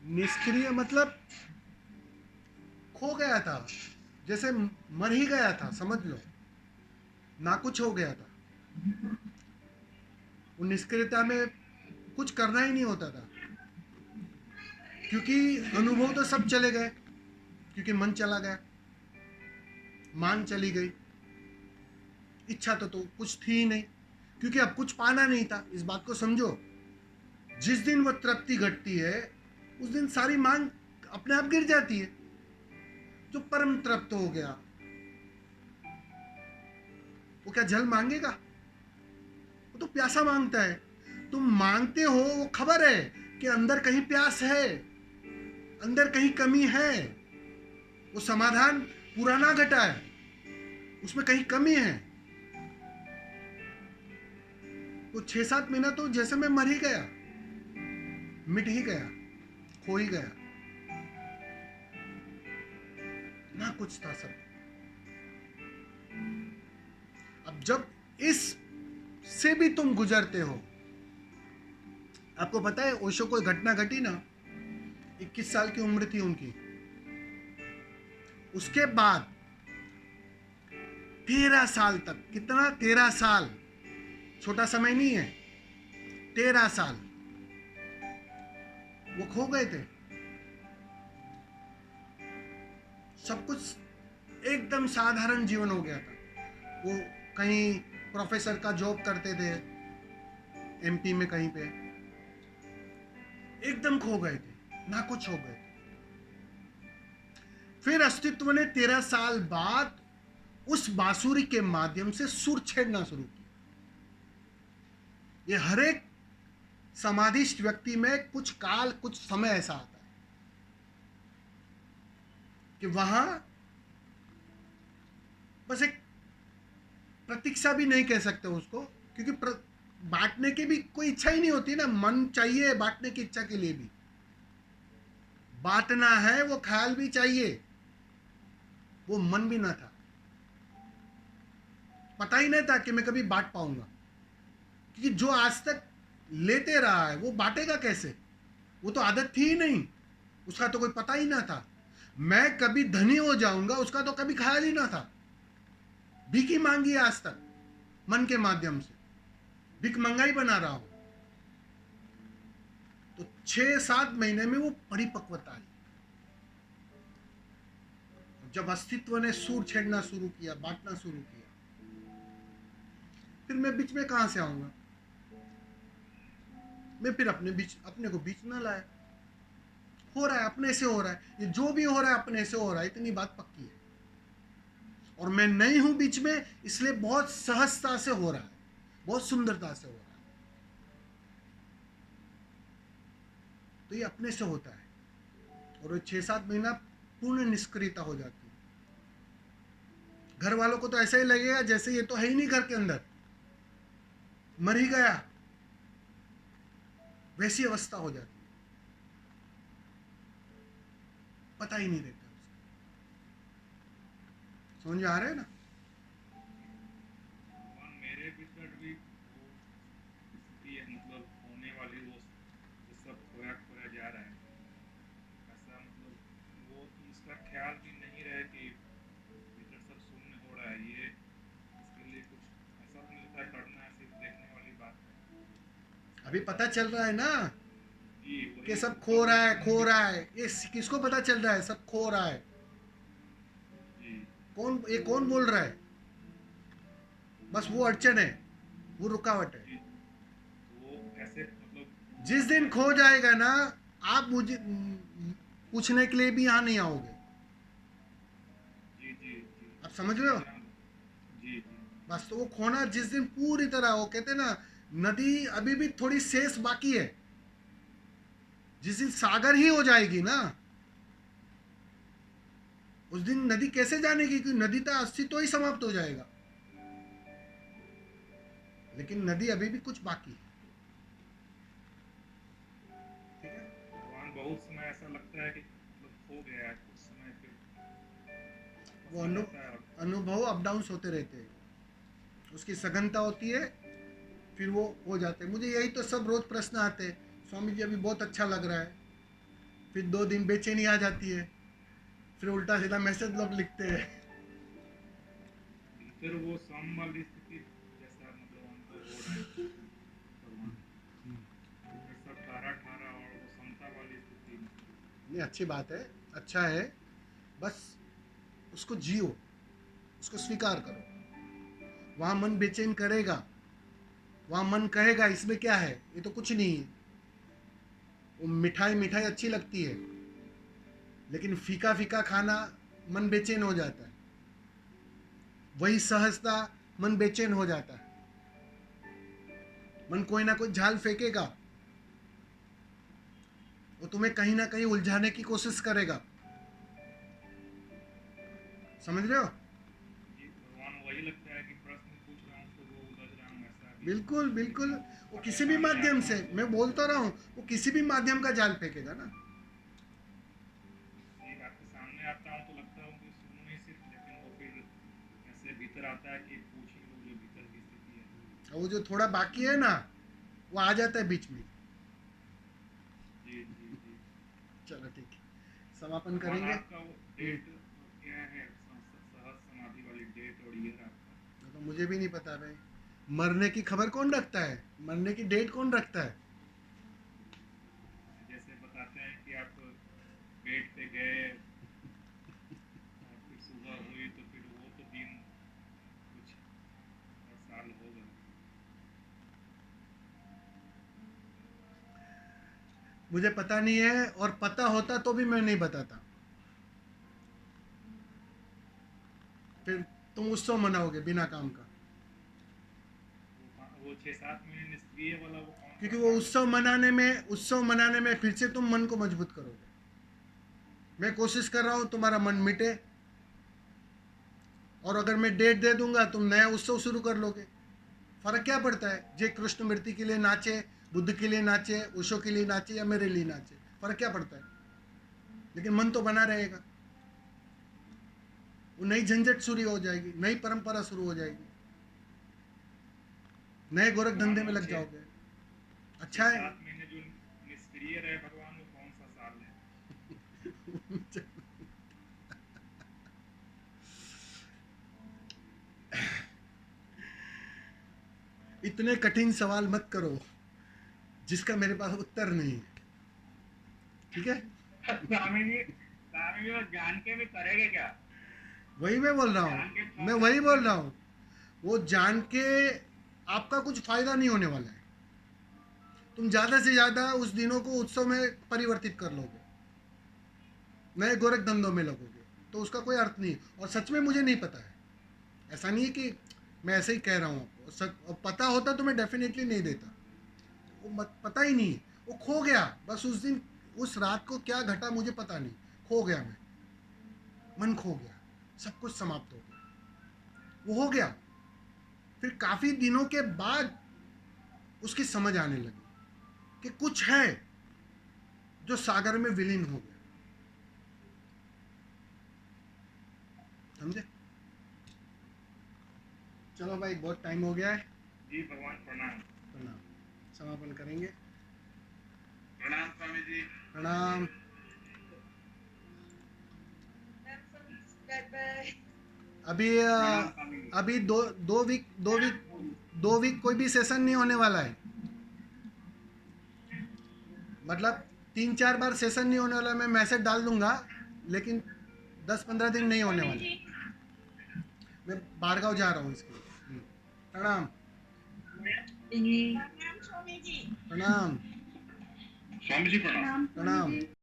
निष्क्रिय मतलब खो गया था, जैसे मर ही गया था, समझ लो, ना कुछ हो गया था। वो निष्क्रियता में कुछ करना ही नहीं होता था, क्योंकि अनुभव तो सब चले गए, क्योंकि मन चला गया, मान चली गई, इच्छा तो कुछ थी ही नहीं, क्योंकि अब कुछ पाना नहीं था। इस बात को समझो, जिस दिन वो तृप्ति घटती है उस दिन सारी मांग अपने आप गिर जाती है। जो परम तृप्त हो गया वो क्या जल मांगेगा? वो तो प्यासा मांगता है। तुम मांगते हो, वो खबर है कि अंदर कहीं प्यास है, अंदर कहीं कमी है, वो समाधान पुराना घटा है, उसमें कहीं कमी है। तो 6-7 महीना तो जैसे मैं मर ही गया, मिट ही गया, खो ही गया, ना कुछ था सब। अब जब इस से भी तुम गुजरते हो, आपको पता है ओशो को घटना घटी ना, 21 साल की उम्र थी उनकी, उसके बाद 13 साल तक, कितना 13 साल, छोटा समय नहीं है, 13 साल वो खो गए थे। सब कुछ एकदम साधारण जीवन हो गया था। वो कहीं प्रोफेसर का जॉब करते थे एमपी में कहीं पे, एकदम खो गए थे, ना कुछ हो गए थे। फिर अस्तित्व ने 13 साल बाद उस बांसुरी के माध्यम से सुर छेड़ना शुरू किया। ये हर एक समाधिष्ट व्यक्ति में कुछ काल, कुछ समय ऐसा आता है कि वहां बस एक प्रतीक्षा भी नहीं कह सकते उसको, क्योंकि बांटने की भी कोई इच्छा ही नहीं होती ना। मन चाहिए बांटने की इच्छा के लिए भी, बांटना है वो ख्याल भी चाहिए, वो मन भी ना था। पता ही नहीं था कि मैं कभी बांट पाऊंगा, क्योंकि जो आज तक लेते रहा है वो बांटेगा कैसे? वो तो आदत थी ही नहीं, उसका तो कोई पता ही ना था। मैं कभी धनी हो जाऊंगा उसका तो कभी ख्याल ही ना था। भीख मांगी आज तक, मन के माध्यम से भिक मंगाई बना रहा हूं। तो 6-7 महीने में वो परिपक्वता आई। जब अस्तित्व ने सूर छेड़ना शुरू किया, बांटना शुरू किया, फिर मैं बीच में कहां से आऊंगा? मैं फिर अपने को बीच ना लाया। हो रहा है अपने से, हो रहा है, ये जो भी हो रहा है अपने से हो रहा है, इतनी बात पक्की है। और मैं नहीं हूं बीच में, इसलिए बहुत सहजता से हो रहा है, बहुत सुंदरता से हो रहा है। तो ये अपने से होता है, और 6-7 महीना पूर्ण निष्क्रियता हो जाती है। घर वालों को तो ऐसा ही लगेगा जैसे ये तो है ही नहीं घर के अंदर, मर ही गया, वैसी अवस्था हो जाती है, पता ही नहीं रहता उसका। समझ आ रहा है ना? मेरे भीतर भी वो स्थिति है, मतलब होने वाली वो सब खोया खोया जा रहा है। ऐसा मतलब वो इसका ख्याल भी नहीं रहे कि भीतर सब शून्य हो रहा है। ये इसके लिए कुछ ऐसा तो मिलता है करना है, सिर्फ देखने वाली बात है। अभी पता चल रहा है ना जी कि वही सब खो रहा है, प्रदर्शन खो भी। रहा है। ये किसको पता चल रहा है सब खो रहा है? जी ये कौन बोल रहा है? बस वो अड़चन है, वो रुकावट है। जी। तो वो ऐसे मतलब जिस दिन अपने खो जाएगा ना, आप मुझे पूछने के लिए भी यहां नहीं आओगे। जी जी जी आप समझ रहे हो? समझ रहा हूँ। जी जी बस तो वो खोना जिस दिन पूरी तरह, वो कहते ना, नदी अभी भी थोड़ी शेष बाकी है, जिस दिन सागर ही हो जाएगी ना, उस दिन नदी कैसे जानेगी? क्योंकि नदी का अस्तित्व ही समाप्त हो जाएगा। लेकिन नदी अभी भी कुछ बाकी है। ठीक है? भगवान बहुत समय ऐसा लगता है कि मतलब खो गया है, कुछ समय फिर वो वापस आ जाता है। और अनुभव अप डाउन्स होते रहते हैं, उसकी सघनता होती है, फिर वो हो जाते हैं। मुझे यही तो सब रोज प्रश्न आते हैं, स्वामी जी अभी बहुत अच्छा लग रहा है, फिर 2 दिन बेचैनी आ जाती है, फिर उल्टा सीधा मैसेज लोग लिखते हैं। फिर वो सम वाली स्थिति जैसा मतलब हमको हो रहा है भगवान, फिर सब ठारा ठारा और वो समता वाली स्थिति में। नहीं, अच्छी बात है, अच्छा है, बस उसको जियो, उसको स्वीकार करो। वहाँ मन बेचैन करेगा, वहाँ मन कहेगा इसमें क्या है, ये तो कुछ नहीं है। वो मिठाई मिठाई अच्छी लगती है, लेकिन फीका फीका खाना मन बेचैन हो जाता है। वही सहजता मन बेचैन हो जाता है। मन कोई ना कोई झाल फेंकेगा, वो तुम्हें कहीं ना कहीं उलझाने की कोशिश करेगा। समझ रहे हो? जी भगवान वही लगता है कि प्रश्न पूछ रहा हूँ तो वो उलझ रहा हूँ ऐसा भी बिल्कुल बिल्कुल, वो किसी भी परेशानी माध्यम आता से, हूँ मैं बोलता रहा हूँ, वो किसी भी माध्यम का जाल फेंकेगा ना। एक आपके सामने आता हूँ तो लगता हूँ कि सुनूं ही सिर्फ, लेकिन वो फिर ऐसे भीतर आता है कि पूछ ही लो जो भीतर की स्थिति है। और वो जो थोड़ा बाकी है ना, वो आ जाता है बीच में। जी जी जी। चलो ठीक है, समापन भगवान करेंगे। आपका वो डेट क्या है, सहज समाधि वाली डेट और ईयर आपका? तो मुझे भी नहीं पता भाई, मरने की खबर कौन रखता है, मरने की डेट कौन रखता है? जैसे बताते हैं कि आप बेड पे गए और फिर सुबह हुई तो फिर वो तो दिन कुछ और साल होगा। मुझे पता नहीं है, और पता होता तो भी मैं नहीं बताता। फिर तुम उत्सव मनाओगे बिना काम का, वो 6-7 महीने निष्क्रिय वाला वो कौन सा क्योंकि वो साल है? उत्सव मनाने में फिर से तुम मन को मजबूत करोगे। मैं कोशिश कर रहा हूँ तुम्हारा मन मिटे, और अगर मैं डेट दे दूंगा तुम नया उत्सव शुरू कर लोगे। फर्क क्या पड़ता है, जे कृष्ण मृत्यु के लिए नाचे, बुद्ध के लिए नाचे, ओशो के लिए नाचे या मेरे लिए नाचे, फर्क क्या पड़ता है? लेकिन मन तो बना रहेगा। वो नई झंझट शुरू हो जाएगी, नई परंपरा शुरू हो जाएगी, नए गोरख भगवान धंधे में वो लग छः जाओगे। अच्छा छः है। सात महीने जो निष्क्रिय रहे भगवान, वो कौन सा साल है? इतने कठिन सवाल मत करो जिसका मेरे पास उत्तर नहीं है, ठीक है? स्वामी जी वो जान के भी करेंगे क्या? वही मैं बोल रहा जान के हूँ, मैं वही बोल रहा हूँ। वो जान के आपका कुछ फायदा नहीं होने वाला है। तुम ज्यादा से ज्यादा उस दिनों को उत्सव में परिवर्तित कर लोगे, नए गोरख धंधों में लगोगे, तो उसका कोई अर्थ नहीं है। और सच में मुझे नहीं पता है, ऐसा नहीं है कि मैं ऐसे ही कह रहा हूँ आपको। और पता होता तो मैं डेफिनेटली नहीं देता। वो पता ही नहीं, वो खो गया बस उस दिन, उस रात को क्या घटा मुझे पता नहीं, खो गया मैं, मन खो गया, सब कुछ समाप्त हो गया, वो हो गया। फिर काफी दिनों के बाद उसकी समझ आने लगी कि कुछ है जो सागर में विलीन हो गया। समझे? चलो भाई, बहुत टाइम हो गया है। जी भगवान प्रणाम। प्रणाम, समापन करेंगे। प्रणाम स्वामी जी। प्रणाम। अभी प्रणाम स्वामी जी। अभी दो वीक कोई भी सेशन नहीं होने वाला है। मतलब 3-4 बार सेशन नहीं होने वाला है। मैं मैसेज डाल दूंगा, लेकिन 10-15 दिन नहीं होने वाले। मैं बाहरगांव जा रहा हूँ इसके लिए। प्रणाम। प्रणाम स्वामी जी। प्रणाम। स्वामी जी प्रणाम। प्रणाम।